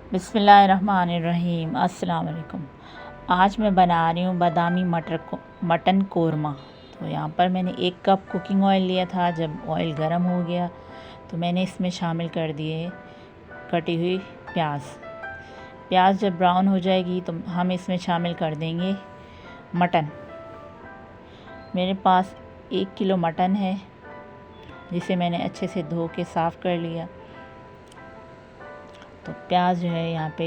बिस्मिल्लाहिर्रहमानिर्रहीम। अस्सलाम वालेकुम। आज मैं बना रही हूँ बादामी मटन कोरमा। तो यहाँ पर मैंने 1 कप कुकिंग ऑयल लिया था। जब ऑयल गर्म हो गया तो मैंने इसमें शामिल कर दिए कटी हुई प्याज जब ब्राउन हो जाएगी तो हम इसमें शामिल कर देंगे मटन। मेरे पास 1 किलो मटन है जिसे मैंने अच्छे से धो के साफ़ कर लिया। तो प्याज जो है यहाँ पे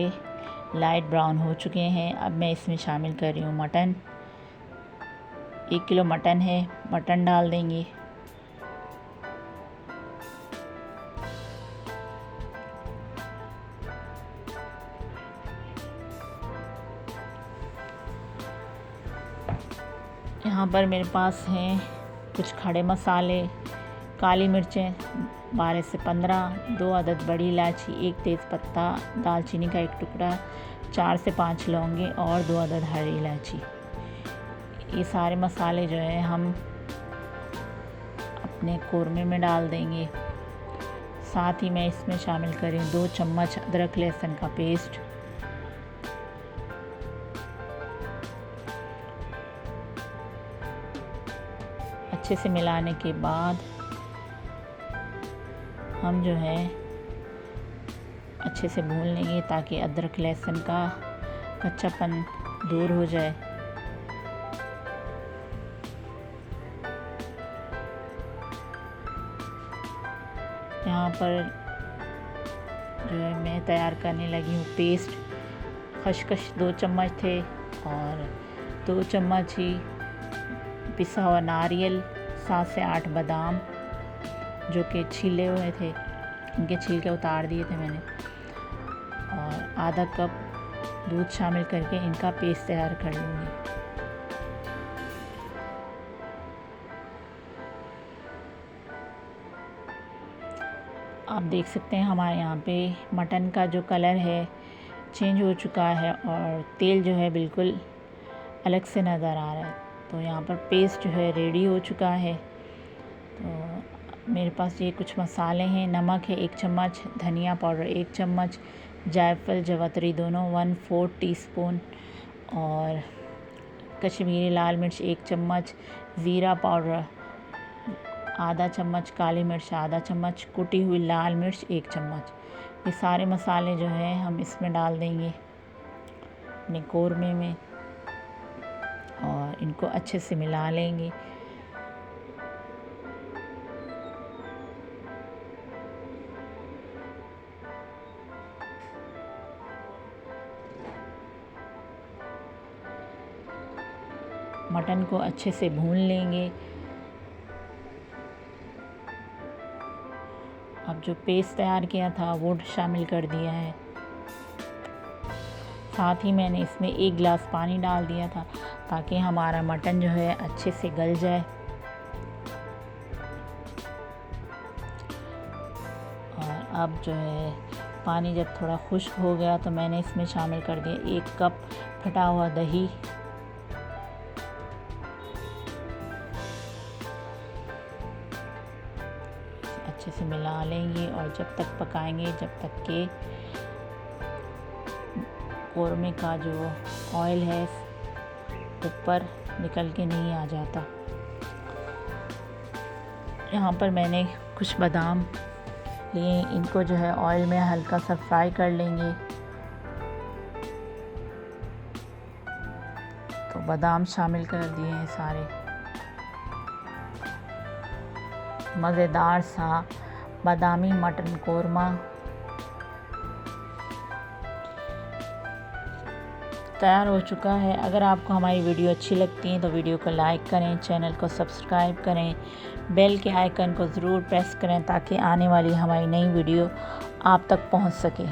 लाइट ब्राउन हो चुके हैं। अब मैं इसमें शामिल कर रही हूँ मटन। 1 किलो मटन है, मटन डाल देंगे। यहाँ पर मेरे पास हैं कुछ खड़े मसाले, काली मिर्चें 12 से 15, 2 अदद बड़ी इलायची, 1 तेज़पत्ता, दालचीनी का 1 टुकड़ा, 4 से 5 लौंगे और 2 अदद हरी इलायची। ये सारे मसाले जो है हम अपने कोरमे में डाल देंगे। साथ ही मैं इसमें शामिल करूँ 2 चम्मच अदरक लहसुन का पेस्ट, अच्छे से मिलाने के बाद हम जो है अच्छे से भून लेंगे ताकि अदरक लहसुन का कच्चापन दूर हो जाए। यहाँ पर जो है मैं तैयार करने लगी हूँ पेस्ट। खसखस 2 चम्मच थे और 2 चम्मच ही पिसा हुआ नारियल, 7 से 8 बादाम जो कि छीले हुए थे, इनके छिलके उतार दिए थे मैंने, और आधा कप दूध शामिल करके इनका पेस्ट तैयार कर लूँगी। आप देख सकते हैं हमारे यहाँ पे मटन का जो कलर है चेंज हो चुका है और तेल जो है बिल्कुल अलग से नज़र आ रहा है। तो यहाँ पर पेस्ट जो है रेडी हो चुका है। तो मेरे पास ये कुछ मसाले हैं। नमक है 1 चम्मच, धनिया पाउडर 1 चम्मच, जायफल जवतरी दोनों 1/4 टीस्पून, और कश्मीरी लाल मिर्च 1 चम्मच, ज़ीरा पाउडर आधा चम्मच, काली मिर्च आधा चम्मच, कुटी हुई लाल मिर्च 1 चम्मच। ये सारे मसाले जो है हम इसमें डाल देंगे अपने कोरमे में और इनको अच्छे से मिला लेंगे। मटन को अच्छे से भून लेंगे। अब जो पेस्ट तैयार किया था वो शामिल कर दिया है। साथ ही मैंने इसमें 1 गिलास पानी डाल दिया था ताकि हमारा मटन जो है अच्छे से गल जाए। और अब जो है पानी जब थोड़ा खुश्क हो गया तो मैंने इसमें शामिल कर दिया 1 कप फटा हुआ दही। अच्छे से मिला लेंगे और जब तक पकाएंगे जब तक के कोरमे का जो ऑयल है ऊपर निकल के नहीं आ जाता। यहाँ पर मैंने कुछ बादाम लिए, इनको जो है ऑयल में हल्का सा फ्राई कर लेंगे। तो बादाम शामिल कर दिए हैं सारे। मज़ेदार सा बादामी मटन कोरमा तैयार हो चुका है। अगर आपको हमारी वीडियो अच्छी लगती है तो वीडियो को लाइक करें, चैनल को सब्सक्राइब करें, बेल के आइकन को ज़रूर प्रेस करें ताकि आने वाली हमारी नई वीडियो आप तक पहुंच सके।